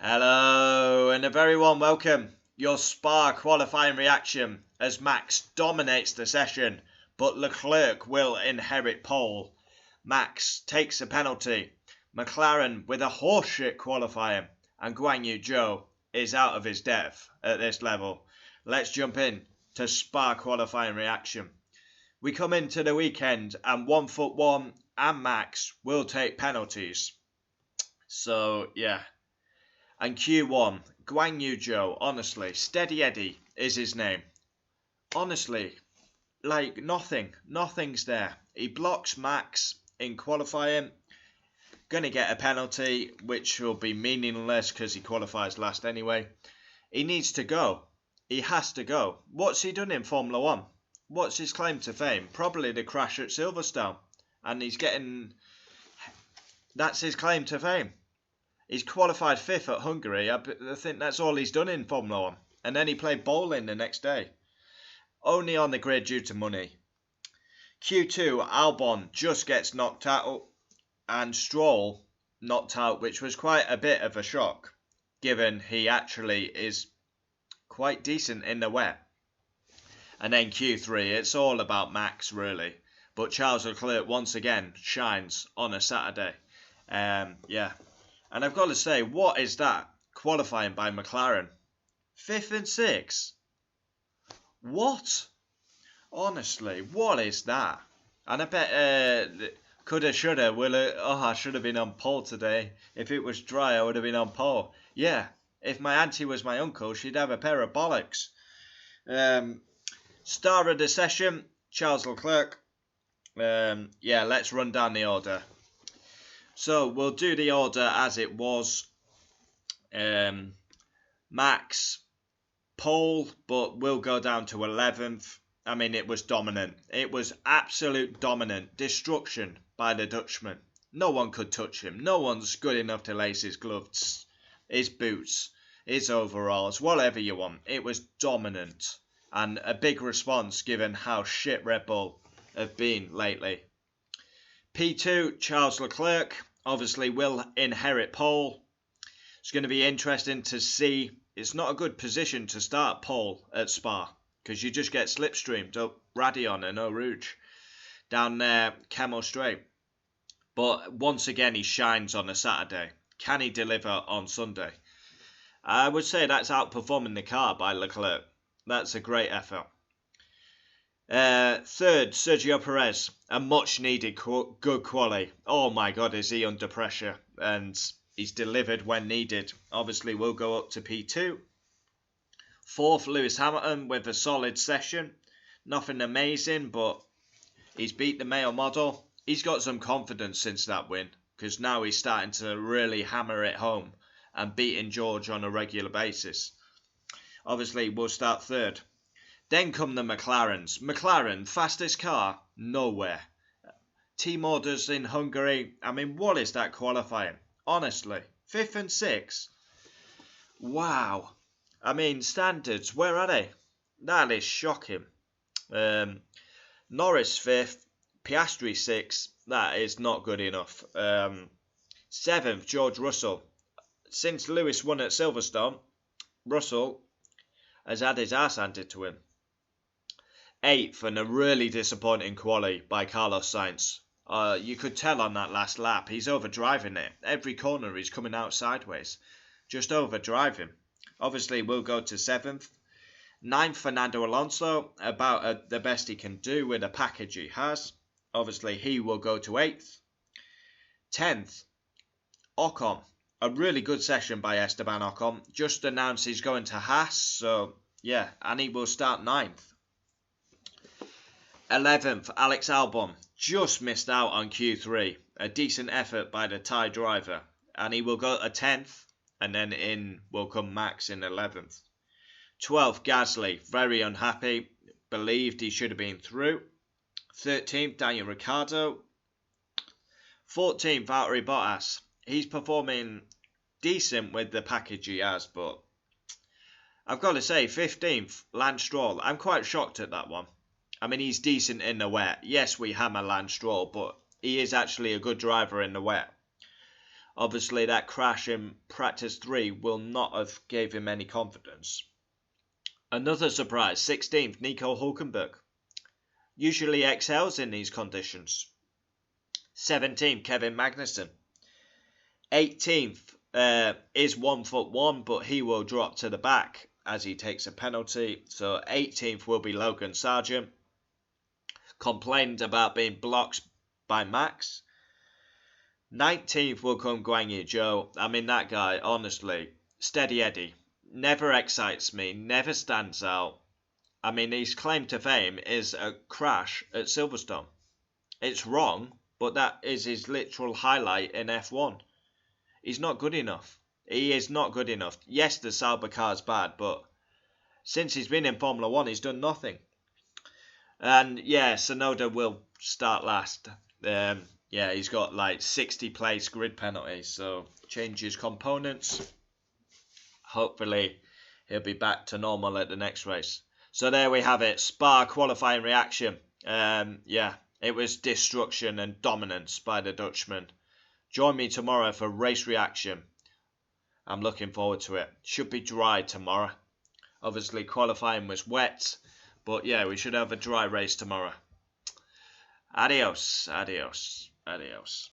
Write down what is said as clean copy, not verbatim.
Hello and a very warm welcome. Your Spa qualifying reaction as Max dominates the session, but Leclerc will inherit pole. Max takes a penalty. McLaren with a horseshit qualifying, and Zhou is out of his depth at this level. Let's jump in to Spa qualifying reaction. We come into the weekend and 1-1 and Max will take penalties. So yeah. And Q1, Zhou, honestly, Steady Eddie is his name. Honestly, like nothing's there. He blocks Max in qualifying, gonna get a penalty, which will be meaningless because he qualifies last anyway. He needs to go. He has to go. What's he done in Formula 1? What's his claim to fame? Probably the crash at Silverstone. And that's his claim to fame. He's qualified 5th at Hungary. I think that's all he's done in Formula 1. And then he played bowling the next day. Only on the grid due to money. Q2, Albon just gets knocked out. And Stroll knocked out, which was quite a bit of a shock, given he actually is quite decent in the wet. And then Q3, it's all about Max, really. But Charles Leclerc, once again, shines on a Saturday. Yeah. And I've got to say, what is that qualifying by McLaren? 5th and 6th? What? Honestly, what is that? And I bet coulda, shoulda, woulda. Oh, I should have been on pole today. If it was dry, I would have been on pole. Yeah, if my auntie was my uncle, she'd have a pair of bollocks. Star of the session, Charles Leclerc. Yeah, let's run down the order. So we'll do the order as it was. Max, pole, but we'll go down to 11th. I mean, it was dominant. It was absolute dominant destruction by the Dutchman. No one could touch him. No one's good enough to lace his gloves, his boots, his overalls, whatever you want. It was dominant. And a big response given how shit Red Bull have been lately. P2, Charles Leclerc. Obviously will inherit pole. It's going to be interesting to see. It's not a good position to start pole at Spa because you just get slipstreamed up Radion and Eau Rouge down there, Camel Straight. But once again, he shines on a Saturday. Can he deliver on Sunday? I would say that's outperforming the car by Leclerc. That's a great effort. Third, Sergio Perez, a much needed good quali. Oh my god, is he under pressure? And he's delivered when needed. Obviously, we'll go up to P2. Fourth, Lewis Hamilton with a solid session. Nothing amazing, but he's beat the male model. He's got some confidence since that win, because now he's starting to really hammer it home and beating George on a regular basis. Obviously, we'll start third. Then come the McLarens. McLaren, fastest car? Nowhere. Team orders in Hungary. I mean, what is that qualifying? Honestly. 5th and 6th? Wow. I mean, standards, where are they? That is shocking. Norris 5th. Piastri 6th. That is not good enough. 7th, George Russell. Since Lewis won at Silverstone, Russell has had his ass handed to him. 8th, and a really disappointing quali by Carlos Sainz. You could tell on that last lap, he's overdriving it. Every corner he's coming out sideways. Just overdriving. Obviously, we'll go to 7th. 9th, Fernando Alonso, about the best he can do with the package he has. Obviously, he will go to 8th. 10th, Ocon. A really good session by Esteban Ocon. Just announced he's going to Haas, so yeah, and he will start 9th. 11th, Alex Albon. Just missed out on Q3. A decent effort by the Thai driver. And he will go to 10th. And then in will come Max in 11th. 12th, Gasly. Very unhappy. Believed he should have been through. 13th, Daniel Ricciardo. 14th, Valtteri Bottas. He's performing decent with the package he has, but I've got to say, 15th, Lance Stroll. I'm quite shocked at that one. I mean, he's decent in the wet. Yes, we hammer Lance Stroll, but he is actually a good driver in the wet. Obviously, that crash in practice 3 will not have gave him any confidence. Another surprise, 16th, Nico Hulkenberg. Usually excels in these conditions. 17th, Kevin Magnussen. 18th is 1'1", but he will drop to the back as he takes a penalty. So 18th will be Logan Sargent. Complained about being blocked by Max. 19th will come Guan Yu Zhou. I mean, that guy, honestly, steady Eddie. Never excites me, never stands out. I mean, his claim to fame is a crash at Silverstone. It's wrong, but that is his literal highlight in F1. He's not good enough. He is not good enough. Yes, the Sauber car's bad, but since he's been in Formula 1, he's done nothing. And yeah, Tsunoda will start last. Yeah, he's got like 60 place grid penalties, so changes components. Hopefully, he'll be back to normal at the next race. So there we have it, Spa qualifying reaction. Yeah, it was destruction and dominance by the Dutchman. Join me tomorrow for race reaction. I'm looking forward to it. Should be dry tomorrow. Obviously, qualifying was wet, but yeah, we should have a dry race tomorrow. Adios, adios, adios.